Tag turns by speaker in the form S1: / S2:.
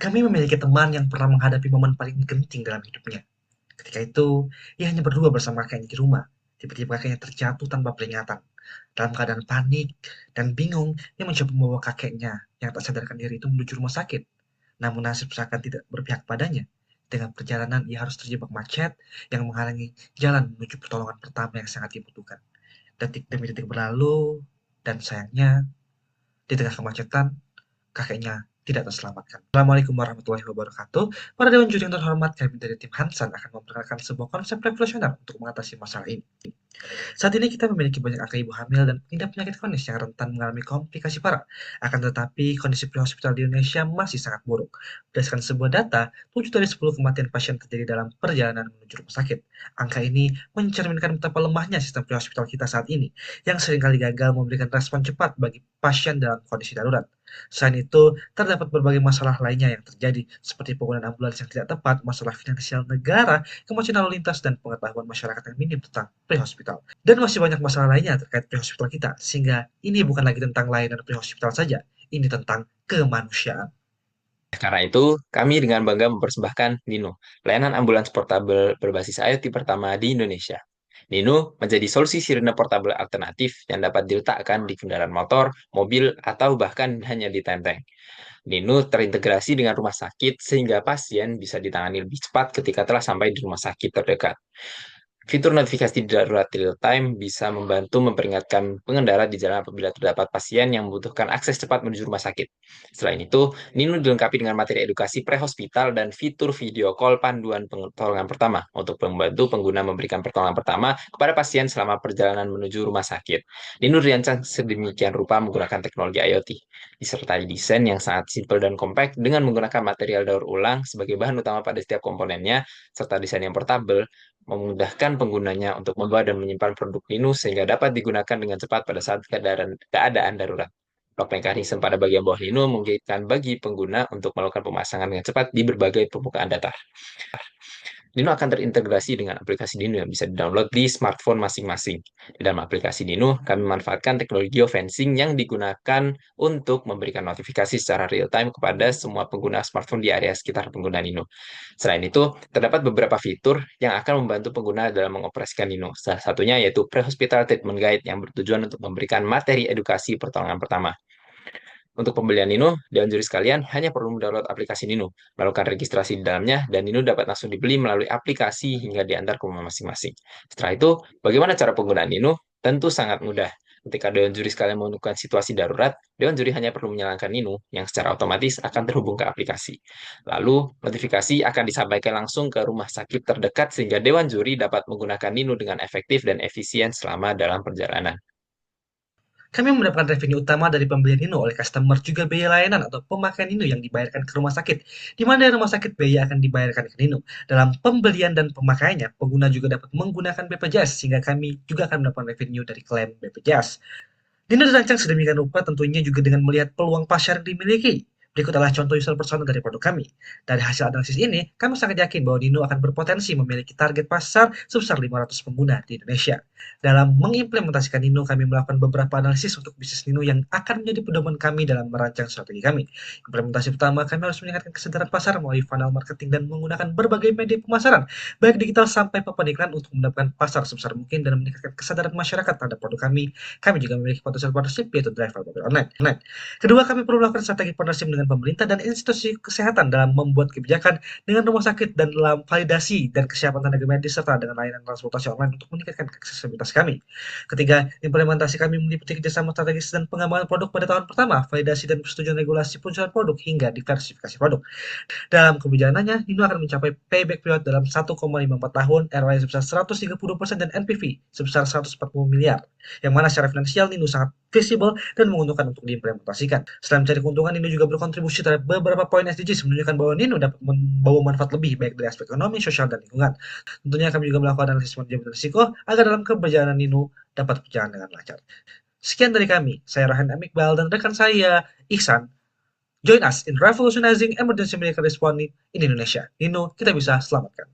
S1: Kami memiliki teman yang pernah menghadapi momen paling genting dalam hidupnya. Ketika itu, ia hanya berdua bersama kakeknya di rumah. Tiba-tiba kakeknya terjatuh tanpa peringatan. Dalam keadaan panik dan bingung, ia mencoba membawa kakeknya yang tak sadarkan diri itu menuju rumah sakit. Namun nasib seakan tidak berpihak padanya. Dengan perjalanan, ia harus terjebak macet yang menghalangi jalan menuju pertolongan pertama yang sangat dibutuhkan. Detik demi detik berlalu, dan sayangnya, di tengah kemacetan, kakeknya tidak terselamatkan. Assalamualaikum warahmatullahi wabarakatuh. Para dewan juri yang terhormat, kami dari tim Hansan akan memperkenalkan sebuah konsep revolusioner untuk mengatasi masalah ini. Saat ini kita memiliki banyak angka ibu hamil dan pengidap penyakit kronis yang rentan mengalami komplikasi parah. Akan tetapi, kondisi pre-hospital di Indonesia masih sangat buruk. Berdasarkan sebuah data, 7 dari 10 kematian pasien terjadi dalam perjalanan menuju rumah sakit. Angka ini mencerminkan betapa lemahnya sistem pre-hospital kita saat ini, yang seringkali gagal memberikan respon cepat bagi pasien dalam kondisi darurat. Selain itu, terdapat berbagai masalah lainnya yang terjadi, seperti penggunaan ambulans yang tidak tepat, masalah finansial negara, kemacetan lalu lintas, dan pengetahuan masyarakat yang minim tentang pre-hospital. Dan masih banyak masalah lainnya terkait pre-hospital kita, sehingga ini bukan lagi tentang layanan pre-hospital saja, ini tentang kemanusiaan.
S2: Karena itu, kami dengan bangga mempersembahkan Nino, layanan ambulans portabel berbasis IoT pertama di Indonesia. Nino menjadi solusi sirine portabel alternatif yang dapat diletakkan di kendaraan motor, mobil, atau bahkan hanya di tenteng. Nino terintegrasi dengan rumah sakit sehingga pasien bisa ditangani lebih cepat ketika telah sampai di rumah sakit terdekat. Fitur notifikasi darurat real time bisa membantu memperingatkan pengendara di jalan apabila terdapat pasien yang membutuhkan akses cepat menuju rumah sakit. Selain itu, Nino dilengkapi dengan materi edukasi pre-hospital dan fitur video call panduan pertolongan pertama untuk membantu pengguna memberikan pertolongan pertama kepada pasien selama perjalanan menuju rumah sakit. Nino dirancang sedemikian rupa menggunakan teknologi IoT, disertai desain yang sangat simpel dan compact dengan menggunakan material daur ulang sebagai bahan utama pada setiap komponennya, serta desain yang portable memudahkan penggunanya untuk membawa dan menyimpan produk Linux sehingga dapat digunakan dengan cepat pada saat keadaan darurat. Lock mekanisme pada bagian bawah Linux memungkinkan bagi pengguna untuk melakukan pemasangan dengan cepat di berbagai permukaan datar. Dino akan terintegrasi dengan aplikasi Dino yang bisa di-download di smartphone masing-masing. Di dalam aplikasi Dino, kami memanfaatkan teknologi geofencing yang digunakan untuk memberikan notifikasi secara real-time kepada semua pengguna smartphone di area sekitar pengguna Dino. Selain itu, terdapat beberapa fitur yang akan membantu pengguna dalam mengoperasikan Dino. Salah satunya yaitu Pre-Hospital Treatment Guide yang bertujuan untuk memberikan materi edukasi pertolongan pertama. Untuk pembelian Nino, Dewan Juri sekalian hanya perlu mendownload aplikasi Nino, melakukan registrasi di dalamnya, dan Nino dapat langsung dibeli melalui aplikasi hingga diantar ke rumah masing-masing. Setelah itu, bagaimana cara penggunaan Nino? Tentu sangat mudah. Ketika Dewan Juri sekalian menemukan situasi darurat, Dewan Juri hanya perlu menyalakan Nino yang secara otomatis akan terhubung ke aplikasi. Lalu, notifikasi akan disampaikan langsung ke rumah sakit terdekat sehingga Dewan Juri dapat menggunakan Nino dengan efektif dan efisien selama dalam perjalanan.
S1: Kami mendapatkan revenue utama dari pembelian Nino oleh customer juga biaya layanan atau pemakaian Nino yang dibayarkan ke rumah sakit, di mana dari rumah sakit biaya akan dibayarkan ke Nino. Dalam pembelian dan pemakaiannya, pengguna juga dapat menggunakan BPJS, sehingga kami juga akan mendapatkan revenue dari klaim BPJS. Nino dirancang sedemikian rupa tentunya juga dengan melihat peluang pasar yang dimiliki. Berikut adalah contoh user persona dari produk kami. Dari hasil analisis ini, kami sangat yakin bahwa Nino akan berpotensi memiliki target pasar sebesar 500 pengguna di Indonesia. Dalam mengimplementasikan Nino, kami melakukan beberapa analisis untuk bisnis Nino yang akan menjadi pedoman kami dalam merancang strategi kami. Implementasi pertama, kami harus meningkatkan kesadaran pasar melalui funnel marketing dan menggunakan berbagai media pemasaran, baik digital sampai papan iklan untuk mendapatkan pasar sebesar mungkin dan meningkatkan kesadaran masyarakat terhadap produk kami. Kami juga memiliki potensial partnership yaitu driver mobil online. Kedua, kami perlu melakukan strategi partnership dengan pemerintah dan institusi kesehatan dalam membuat kebijakan dengan rumah sakit dan dalam validasi dan kesiapan tenaga medis serta dengan layanan transportasi online untuk meningkatkan aksesibilitas kami. Ketiga, implementasi kami meliputi kerjasama strategis dan pengembangan produk pada tahun pertama, validasi dan persetujuan regulasi peluncuran produk hingga diversifikasi produk. Dalam kebijakannya, Nino akan mencapai payback period dalam 1,54 tahun, ROI sebesar 130% dan NPV sebesar 140 miliar. Yang mana secara finansial Nino sangat visible dan menguntungkan untuk diimplementasikan. Selain mencari keuntungan, Nino juga berkontribusi terhadap beberapa poin SDGs menunjukkan bahwa Nino dapat membawa manfaat lebih baik dari aspek ekonomi, sosial, dan lingkungan. Tentunya kami juga melakukan analisis manajemen risiko agar dalam keberjalanan Nino dapat berjalan dengan lancar. Sekian dari kami, saya Rohan Amikbal dan rekan saya Ihsan. Join us in revolutionizing emergency medical response in Indonesia. Nino, kita bisa selamatkan.